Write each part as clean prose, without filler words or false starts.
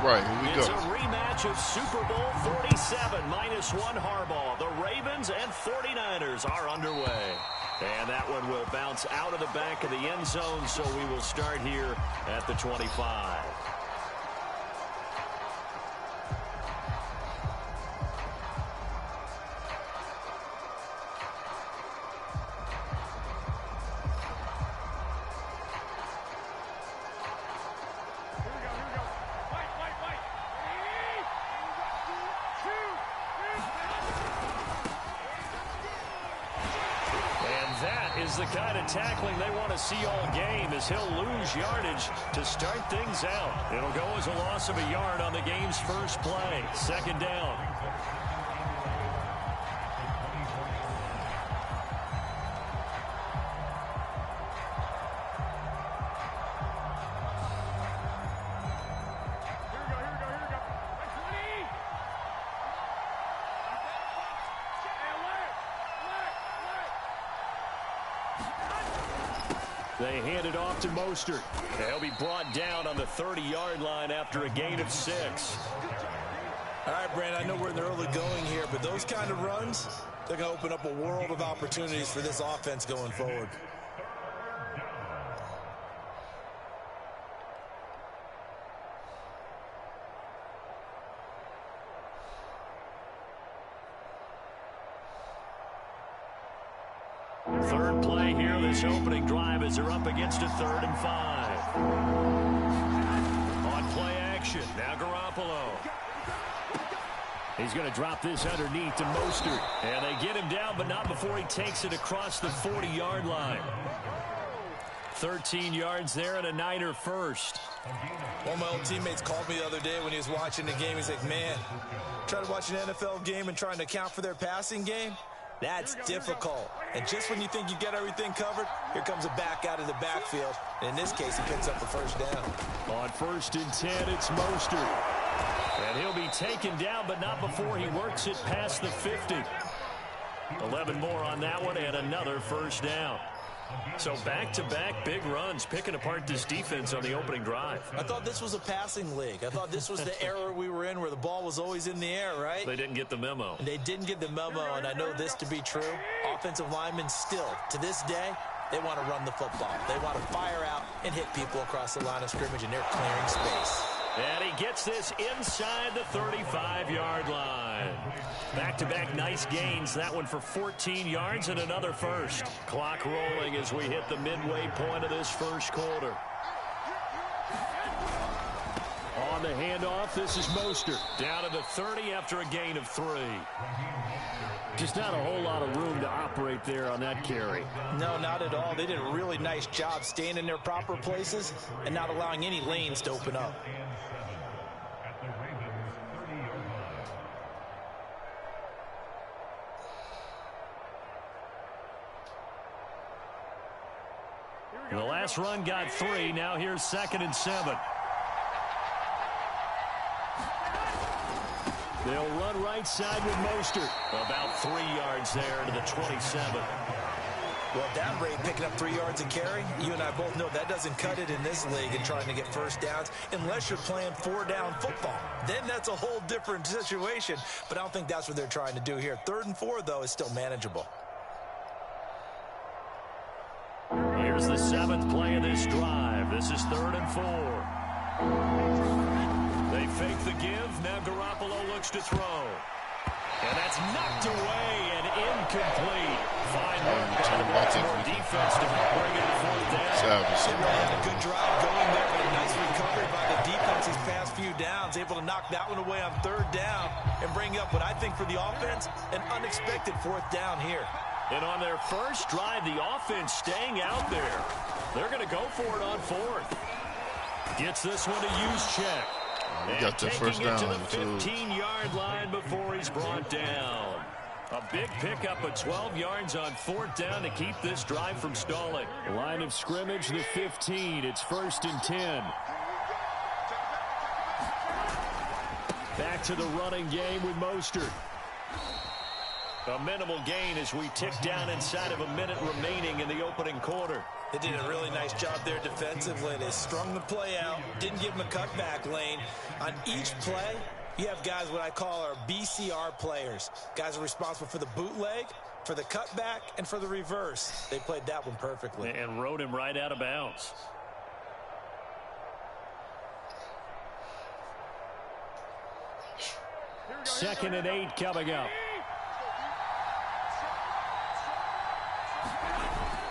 right, here we go. It's a rematch of Super Bowl 47 -1 Harbaugh. The Ravens and 49ers are underway. And that one will bounce out of the back of the end zone, so we will start here at the 25. The kind of tackling they want to see all game, as he'll lose yardage to start things out. It'll go as a loss of a yard on the game's first play. Second down. They hand it off to Mostert. He'll be brought down on the 30-yard line after a gain of 6. All right, Brandon, I know we're in the early going here, but those kind of runs, they're going to open up a world of opportunities for this offense going forward. Third play here, this opening drive, as they're up against a 3rd and 5. On play action, now Garoppolo. He's going to drop this underneath to Mostert. And they get him down, but not before he takes it across the 40-yard line. 13 yards there and a Niner first. One of my old teammates called me the other day when he was watching the game. He's like, man, trying to watch an NFL game and trying to account for their passing game? That's difficult. And just when you think you get everything covered, here comes a back out of the backfield. And in this case, he picks up the first down. On 1st and 10, it's Mostert. And he'll be taken down, but not before he works it past the 50. 11 more on that one and another first down. So back-to-back big runs, picking apart this defense on the opening drive. I thought this was a passing league. I thought this was the era we were in where the ball was always in the air, right? They didn't get the memo. They didn't get the memo, and I know this to be true. Offensive linemen still, to this day, they want to run the football. They want to fire out and hit people across the line of scrimmage, and they're clearing space. And he gets this inside the 35-yard line. Back-to-back nice gains. That one for 14 yards and another first. Clock rolling as we hit the midway point of this first quarter. On the handoff, this is Mostert. Down to the 30 after a gain of 3. Just not a whole lot of room to operate there on that carry. No, not at all. They did a really nice job staying in their proper places and not allowing any lanes to open up. The last run got 3. Now here's 2nd and 7. They'll run right side with Mostert. About 3 yards there to the 27. Well, at that rate, picking up 3 yards a carry, you and I both know that doesn't cut it in this league and trying to get first downs unless you're playing 4-down football. Then that's a whole different situation. But I don't think that's what they're trying to do here. 3rd and 4, though, is still manageable. Here's the 7th play of this drive. This is 3rd and 4. They fake the give. Now Garoppolo looks to throw. And that's knocked away and incomplete. Fine work by the Baltimore defense to bring it to 4th down. Had a good drive going there, but a nice recovery by the defense these past few downs. Able to knock that one away on 3rd down and bring up what I think for the offense, an unexpected 4th down here. And on their first drive, the offense staying out there. They're going to go for it on 4th. Gets this one to Juszczyk. We got the first down, to the 15-yard line before he's brought down. A big pickup of 12 yards on 4th down to keep this drive from stalling. Line of scrimmage, the 15. It's 1st and 10. Back to the running game with Mostert. A minimal gain as we tick down inside of a minute remaining in the opening quarter. They did a really nice job there defensively. They strung the play out, didn't give him a cutback lane. On each play, you have guys what I call our BCR players. Guys are responsible for the bootleg, for the cutback, and for the reverse. They played that one perfectly. And rode him right out of bounds. Second and 8 coming up.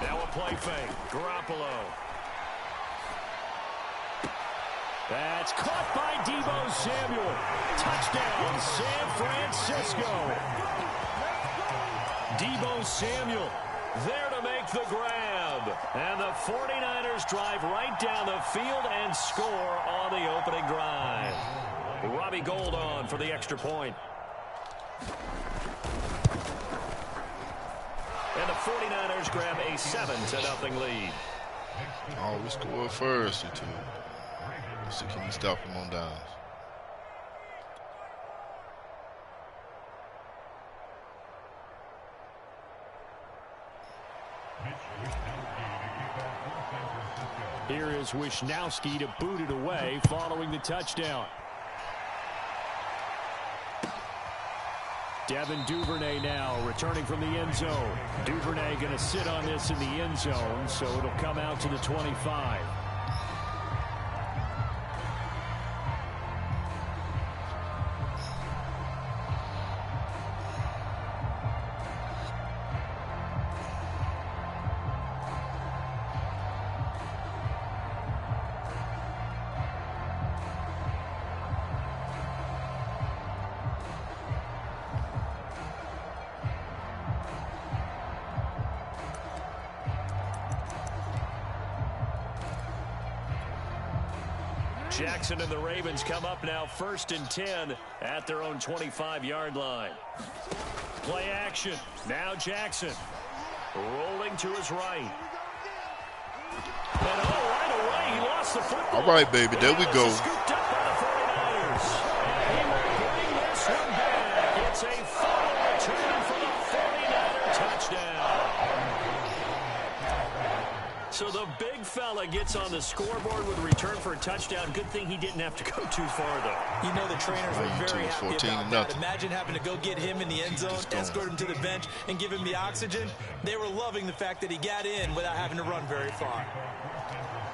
Now a play fake. Garoppolo. That's caught by Deebo Samuel. Touchdown, San Francisco. Deebo Samuel there to make the grab. And the 49ers drive right down the field and score on the opening drive. Robbie Gould on for the extra point. And the 49ers grab a 7-0 lead. Oh, we scored first, you two. So can you stop him on downs? Here is Wisnowski to boot it away following the touchdown. Devin Duvernay now returning from the end zone. Duvernay going to sit on this in the end zone, so it'll come out to the 25. Jackson and the Ravens come up now 1st and 10 at their own 25-yard line. Play action. Now Jackson rolling to his right. And right away he lost the football. All right, baby, there we go. Scooped up by the 49ers. And he will bring this one back. It's a fumble return for the 49er touchdown. So the big fella gets on the scoreboard with a return for a touchdown. Good thing he didn't have to go too far, though. You know the trainers were very happy about that. Imagine having to go get him in the end zone, escort him to the bench, and give him the oxygen. They were loving the fact that he got in without having to run very far.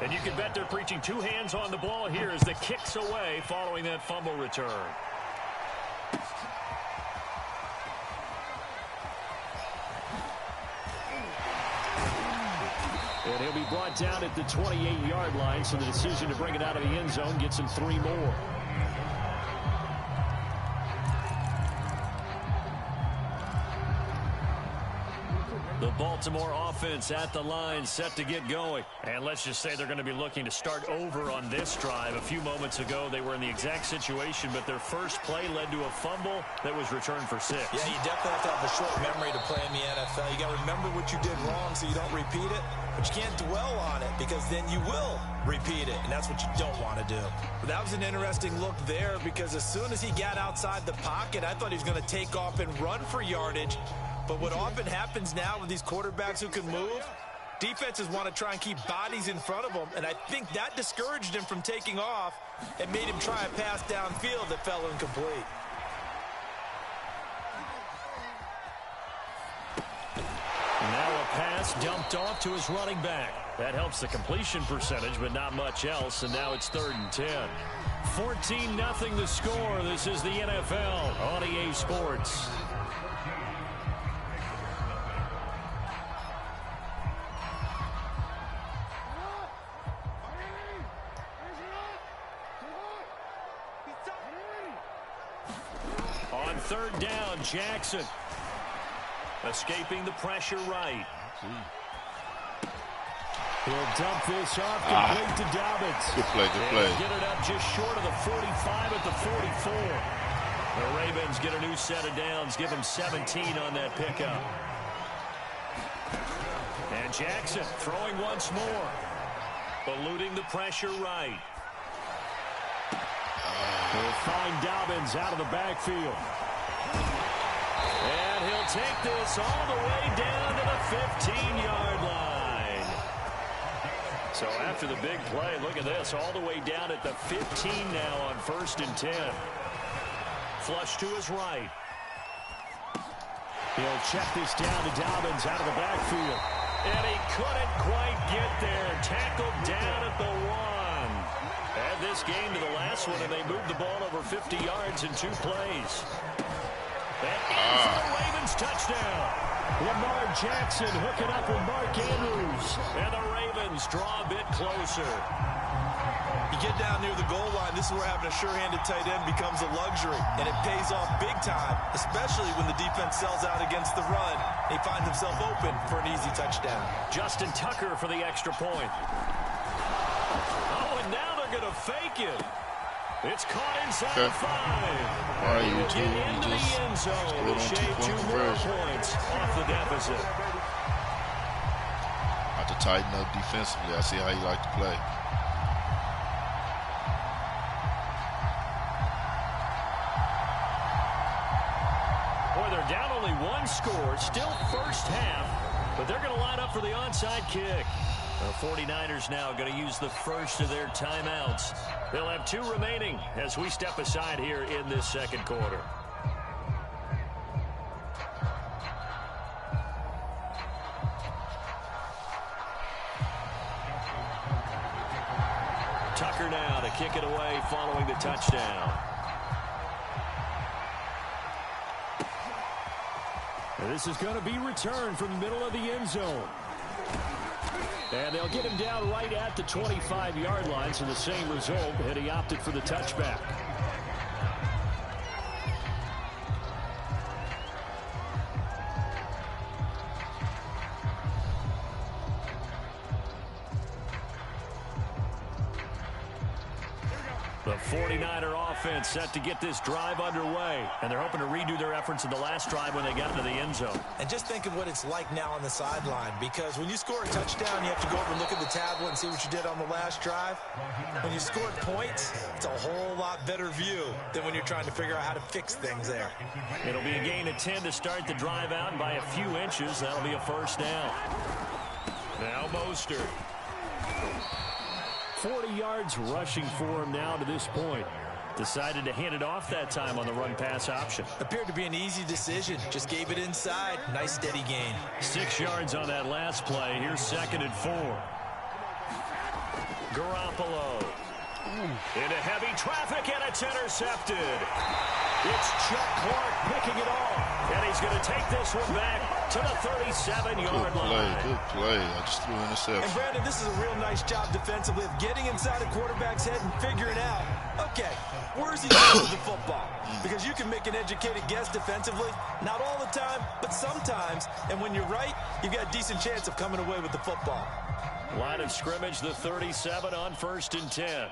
And you can bet they're preaching 2 hands on the ball here as the kick's away following that fumble return. And he'll be brought down at the 28-yard line, so the decision to bring it out of the end zone gets him 3 more. The Baltimore offense at the line, set to get going. And let's just say they're going to be looking to start over on this drive. A few moments ago, they were in the exact situation, but their first play led to a fumble that was returned for 6. Yeah, you definitely have to have a short memory to play in the NFL. You got to remember what you did wrong so you don't repeat it, but you can't dwell on it because then you will repeat it, and that's what you don't want to do. But that was an interesting look there because as soon as he got outside the pocket, I thought he was going to take off and run for yardage. But what often happens now with these quarterbacks who can move, defenses want to try and keep bodies in front of them, and I think that discouraged him from taking off and made him try a pass downfield that fell incomplete. Now a pass dumped off to his running back. That helps the completion percentage, but not much else, and now it's 3rd and 10. 14-0 the score. This is the NFL on EA Sports. On 3rd down, Jackson escaping the pressure right. He'll dump this off complete to Dobbins. Good play, good play. Get it up just short of the 45 at the 44. The Ravens get a new set of downs, give them 17 on that pickup. And Jackson throwing once more. Eluding the pressure right. He'll find Dobbins out of the backfield. And he'll take this all the way down to the 15-yard line. So after the big play, look at this, all the way down at the 15 now on 1st and 10. Flush to his right. He'll check this down to Dobbins out of the backfield. And he couldn't quite get there. Tackled down at the 1. Add this game to the last one, and they moved the ball over 50 yards in 2 plays. And in for the Ravens touchdown. Lamar Jackson hooking up with Mark Andrews. And the Ravens draw a bit closer. You get down near the goal line, this is where having a sure-handed tight end becomes a luxury. And it pays off big time, especially when the defense sells out against the run. He finds himself open for an easy touchdown. Justin Tucker for the extra point. Oh, and now they're going to fake it. It's caught inside the 5. All right, you two, you just scored on 2-point conversion. Points off the deficit. Have to tighten up defensively. I see how you like to play. Boy, they're down only 1 score, still first half, but they're going to line up for the onside kick. The 49ers now going to use the first of their timeouts. They'll have 2 remaining as we step aside here in this second quarter. Tucker now to kick it away following the touchdown. And this is going to be returned from the middle of the end zone. And they'll get him down right at the 25-yard line, so the same result, and he opted for the touchback. The 49er offense set to get this drive underway, and they're hoping to redo their efforts in the last drive when they got into the end zone. And just think of what it's like now on the sideline, because when you score a touchdown, you have to go over and look at the tablet and see what you did on the last drive. When you scored points, it's a whole lot better view than when you're trying to figure out how to fix things there. It'll be a gain of 10 to start the drive out, and by a few inches, that'll be a first down. Now Mostert. 40 yards rushing for him now to this point. Decided to hand it off that time on the run-pass option. Appeared to be an easy decision. Just gave it inside. Nice steady gain. 6 yards on that last play. Here's 2nd and 4. Garoppolo. Into heavy traffic, and it's intercepted. It's Chuck Clark picking it off. And he's going to take this one back to the 37-yard line. Good play. I just threw an interception. And, Brandon, this is a real nice job defensively of getting inside a quarterback's head and figuring out, okay, where's he going with the football? Because you can make an educated guess defensively. Not all the time, but sometimes. And when you're right, you've got a decent chance of coming away with the football. Line of scrimmage, the 37 on 1st and 10.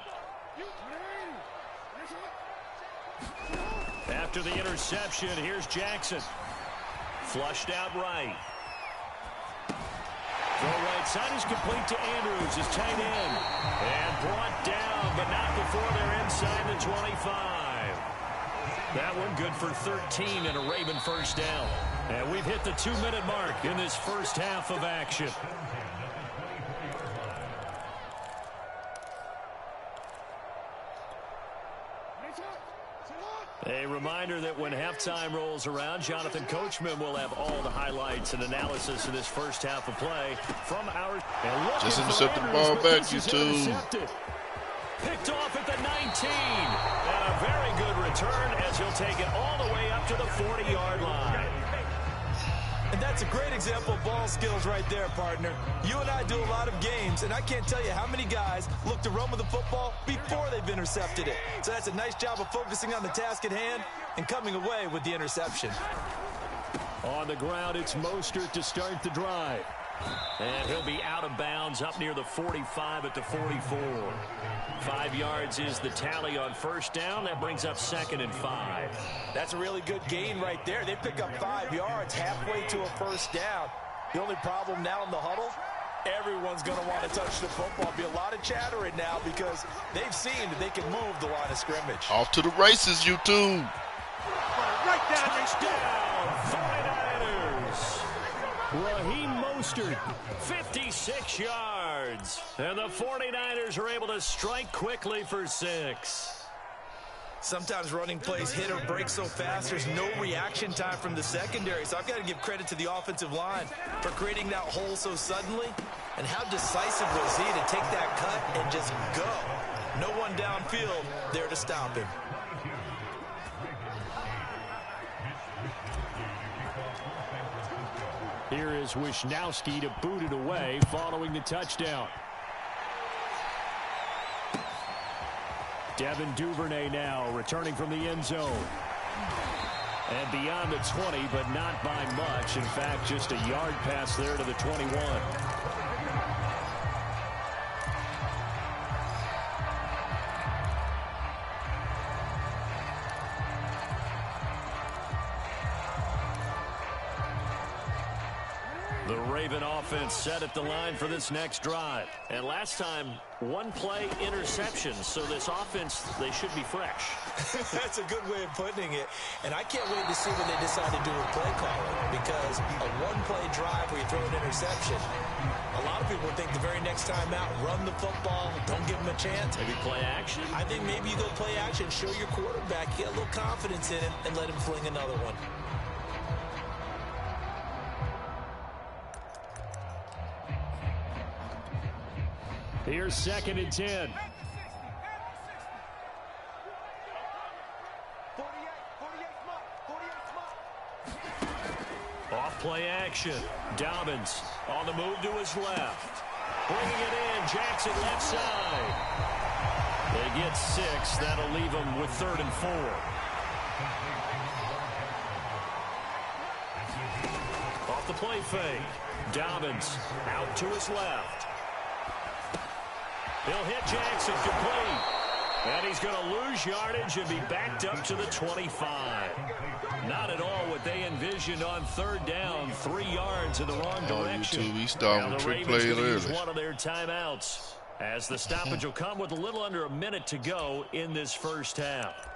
After the interception, here's Jackson. Flushed out right. Throw right side is complete to Andrews, his tight end. And brought down, but not before they're inside the 25. That one good for 13 and a Raven first down. And we've hit the 2-minute mark in this first half of action. A reminder that when halftime rolls around, Jonathan Coachman will have all the highlights and analysis of this first half of play from our... Just intercepted the ball back, you two. Picked off at the 19. And a very good return as he'll take it all the way up to the 40-yard line. And that's a great example of ball skills right there, partner. You and I do a lot of games, and I can't tell you how many guys look to run with the football before they've intercepted it. So that's a nice job of focusing on the task at hand and coming away with the interception. On the ground, it's Mostert to start the drive. And he'll be out of bounds up near the 45 at the 44. 5 yards is the tally on first down. That brings up 2nd and 5. That's a really good gain right there. They pick up 5 yards halfway to a first down. The only problem now in the huddle, everyone's going to want to touch the football. Be a lot of chattering now because they've seen that they can move the line of scrimmage. Off to the races, you two. Right down, touchdown, 49ers. Raheem Mostert, 56 yards. yards. And the 49ers are able to strike quickly for 6. Sometimes running plays hit or break so fast, there's no reaction time from the secondary. So I've got to give credit to the offensive line for creating that hole so suddenly. And how decisive was he to take that cut and just go? No one downfield there to stop him. Here is Wisnowski to boot it away following the touchdown. Devin Duvernay now returning from the end zone. And beyond the 20, but not by much. In fact, just a yard pass there to the 21. The Raven offense set at the line for this next drive. And last time, one play interception. So this offense, they should be fresh. That's a good way of putting it. And I can't wait to see what they decide to do with play calling. Because a one-play drive where you throw an interception, a lot of people think the very next time out, run the football, don't give them a chance. Maybe play action? I think maybe you go play action, show your quarterback, get a little confidence in him, and let him fling another one. Here's 2nd and 10. Off play action. Dobbins on the move to his left. Bringing it in. Jackson left side. They get 6. That'll leave them with 3rd and 4. Off the play fake. Dobbins out to his left. He'll hit Jackson complete. And he's going to lose yardage and be backed up to the 25. Not at all what they envisioned on 3rd down. 3 yards in the wrong direction. He started with trick plays early. One of their timeouts as the stoppage will come with a little under a minute to go in this first half.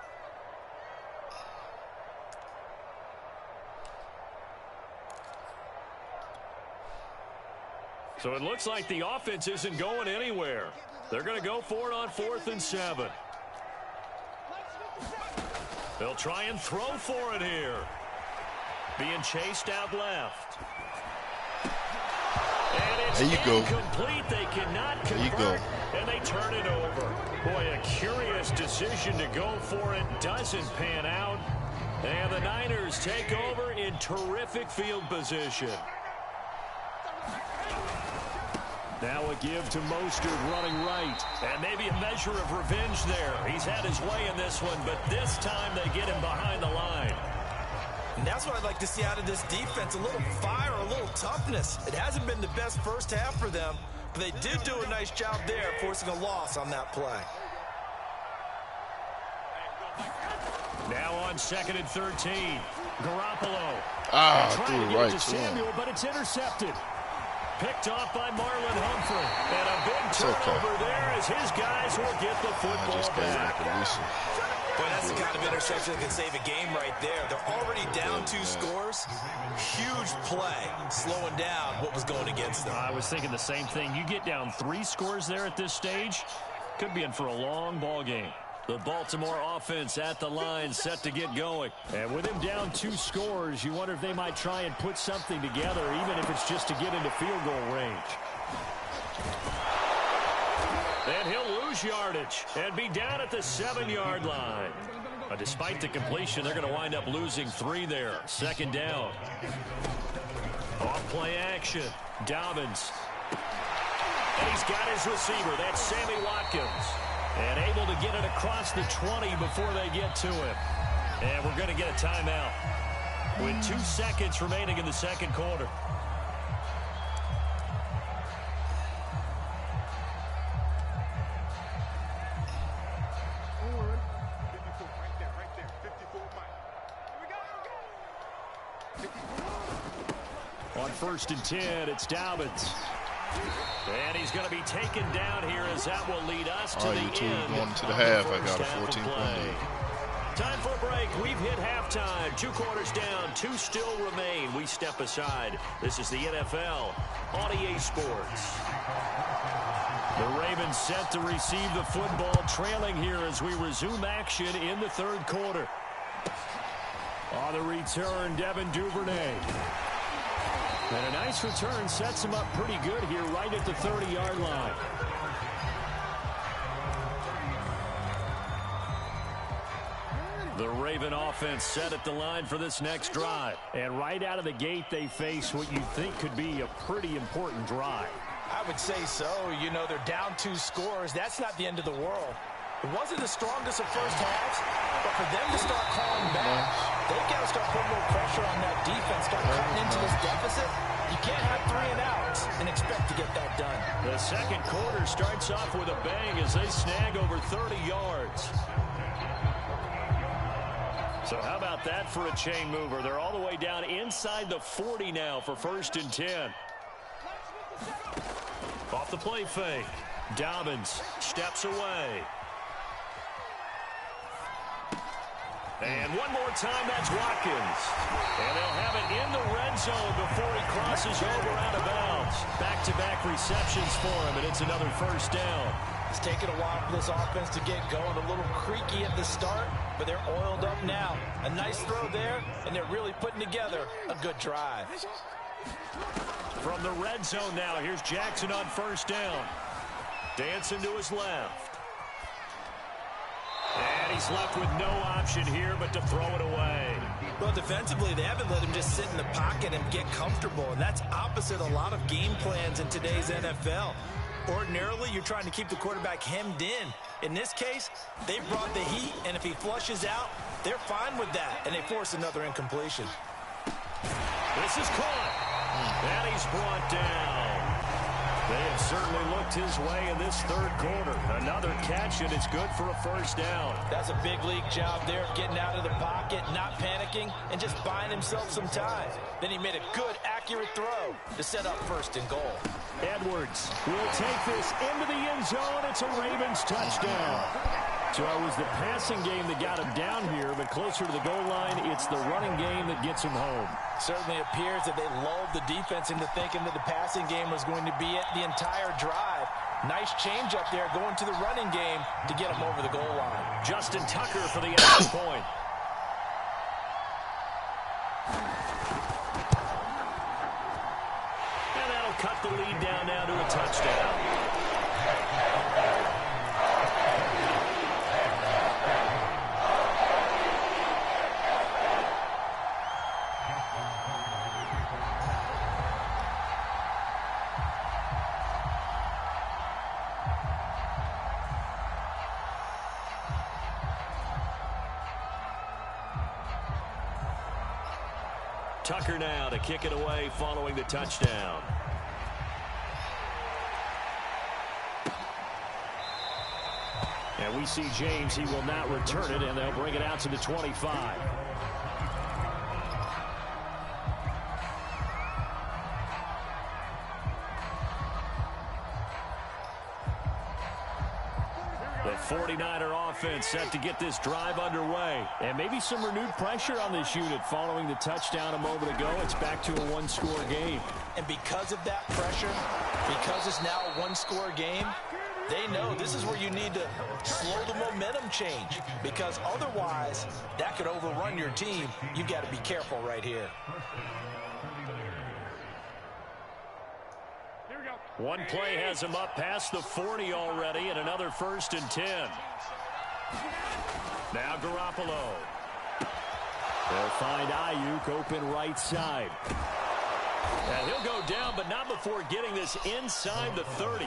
So it looks like the offense isn't going anywhere. They're going to go for it on 4th and 7. They'll try and throw for it here. Being chased out left. And it's incomplete. They cannot convert. There you go. And they turn it over. Boy, a curious decision to go for it. Doesn't pan out. And the Niners take over in terrific field position. Now a give to Mostert running right. And maybe a measure of revenge there. He's had his way in this one, but this time they get him behind the line. And that's what I'd like to see out of this defense. A little fire, a little toughness. It hasn't been the best first half for them, but they did do a nice job there, forcing a loss on that play. Now on 2nd and 13. Garoppolo. Threw it right to Samuel, but it's intercepted. Picked off by Marlon Humphrey. And a big turnover there as his guys will get the football back. Boy, that's the kind of interception that can save a game right there. They're already down 2 scores. Huge play, slowing down what was going against them. I was thinking the same thing. You get down 3 scores there at this stage, could be in for a long ball game. The Baltimore offense at the line, set to get going. And with him down 2 scores, you wonder if they might try and put something together, even if it's just to get into field goal range. And he'll lose yardage and be down at the 7-yard line. But despite the completion, they're going to wind up losing 3 there. 2nd down. Off play action. Dobbins. And he's got his receiver. That's Sammy Watkins. And able to get it across the 20 before they get to him. And we're going to get a timeout with 2 seconds remaining in the 2nd quarter. On 1st and 10, it's Dobbins. And he's going to be taken down here as that will lead us to the end. Going to the half. I got a 14-point lead. Time for a break. We've hit halftime. 2 quarters down. 2 still remain. We step aside. This is the NFL on EA Sports. The Ravens set to receive the football, trailing here as we resume action in the 3rd quarter. On the return, Devin Duvernay. And a nice return sets him up pretty good here right at the 30-yard line. The Raven offense set at the line for this next drive. And right out of the gate, they face what you think could be a pretty important drive. I would say so. You know, they're down 2 scores. That's not the end of the world. It wasn't the strongest of first halves, but for them to start calling back, they've got to start putting a little pressure on that defense, start cutting into this deficit. You can't have 3 and outs and expect to get that done. The 2nd quarter starts off with a bang as they snag over 30 yards. So how about that for a chain mover? They're all the way down inside the 40 now for 1st and 10. Off the play fake. Dobbins steps away. And one more time, that's Watkins. And they'll have it in the red zone before he crosses over out of bounds. Back-to-back receptions for him, and it's another 1st down. It's taken a while for this offense to get going. A little creaky at the start, but they're oiled up now. A nice throw there, and they're really putting together a good drive. From the red zone now, here's Jackson on 1st down. Dancing to his left. And he's left with no option here but to throw it away. Well, defensively, they haven't let him just sit in the pocket and get comfortable, and that's opposite a lot of game plans in today's NFL. Ordinarily, you're trying to keep the quarterback hemmed in. In this case, they brought the heat, and if he flushes out, they're fine with that, and they force another incompletion. This is caught, and he's brought down. They have certainly looked his way in this 3rd quarter. Another catch, and it's good for a 1st down. That's a big league job there, getting out of the pocket, not panicking, and just buying himself some time. Then he made a good, accurate throw to set up 1st and goal. Edwards will take this into the end zone. It's a Ravens touchdown. So it was the passing game that got him down here, but closer to the goal line, it's the running game that gets him home. Certainly appears that they lulled the defense into thinking that the passing game was going to be it the entire drive. Nice change up there going to the running game to get him over the goal line. Justin Tucker for the extra point. And that'll cut the lead down now to a touchdown. Tucker now to kick it away following the touchdown. And we see James. He will not return it, and they'll bring it out to the 25. The 49er offense set to get this drive underway. And maybe some renewed pressure on this unit following the touchdown a moment ago. It's back to a 1-score game. And because of that pressure, because it's now a 1-score game, they know this is where you need to slow the momentum change. Because otherwise, that could overrun your team. You've got to be careful right here. One play has him up past the 40 already, and another 1st and 10. Now Garoppolo. They'll find Ayuk open right side. And he'll go down, but not before getting this inside the 30.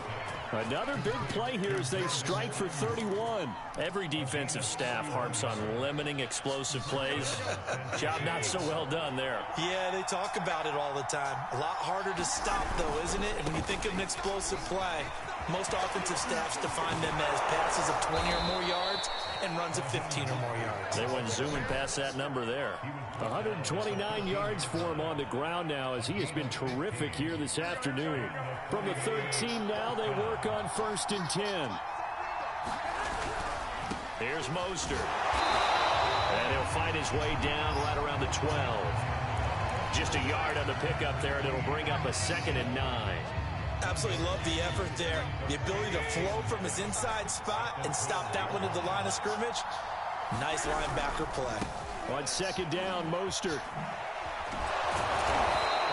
Another big play here as they strike for 31. Every defensive staff harps on limiting explosive plays. Job not so well done there. Yeah, they talk about it all the time. A lot harder to stop, though, isn't it? And when you think of an explosive play, most offensive staffs define them as passes of 20 or more yards and runs of 15 or more yards. They went zooming past that number there. 129 yards for him on the ground now as he has been terrific here this afternoon. From the 13 now, they work on 1st and 10. Here's Mostert. And he'll find his way down right around the 12. Just a yard on the pickup there, and it'll bring up a 2nd and 9. Absolutely love the effort there. The ability to flow from his inside spot and stop that one at the line of scrimmage. Nice linebacker play. On 2nd down, Mostert.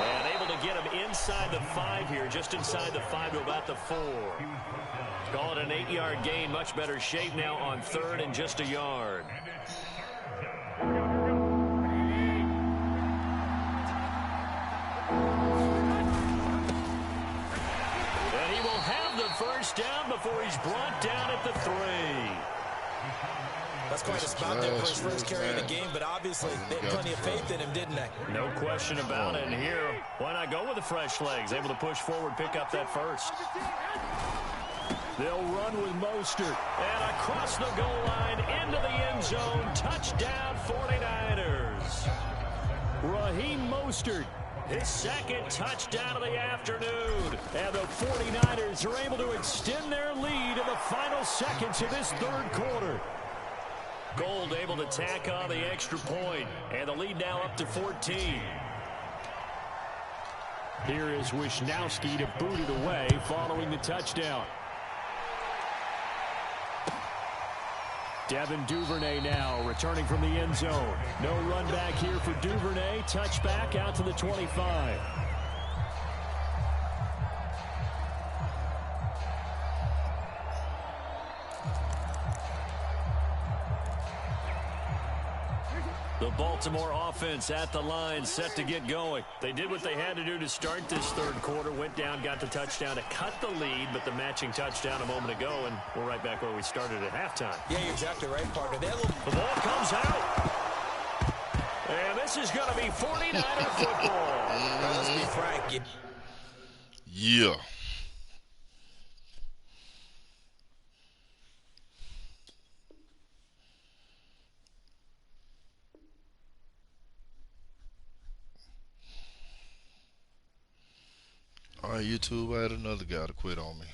And able to get him inside the 5 here, just inside the 5 to about the 4. Call it an 8-yard gain, much better shape now on 3rd and just a yard. And he will have the first down before he's brought down at the 3. That's quite a spot there for his first carry of the game, but obviously they had plenty of faith in him, didn't they? No question about it. And here, why not go with the fresh legs? Able to push forward, pick up that first. They'll run with Mostert. And across the goal line, into the end zone. Touchdown, 49ers. Raheem Mostert, his 2nd touchdown of the afternoon. And the 49ers are able to extend their lead in the final seconds of this 3rd quarter. Gold able to tack on the extra point, and the lead now up to 14. Here is Wisnowski to boot it away following the touchdown. Devin Duvernay now returning from the end zone. No run back here for Duvernay. Touchback out to the 25. The Baltimore offense at the line, set to get going. They did what they had to do to start this 3rd quarter. Went down, got the touchdown to cut the lead, but the matching touchdown a moment ago, and we're right back where we started at halftime. Yeah, you're exactly right, partner. The ball comes out. And this is going to be 49er football. Let's be frank. Yeah. All right, YouTube, I had another guy to quit on me.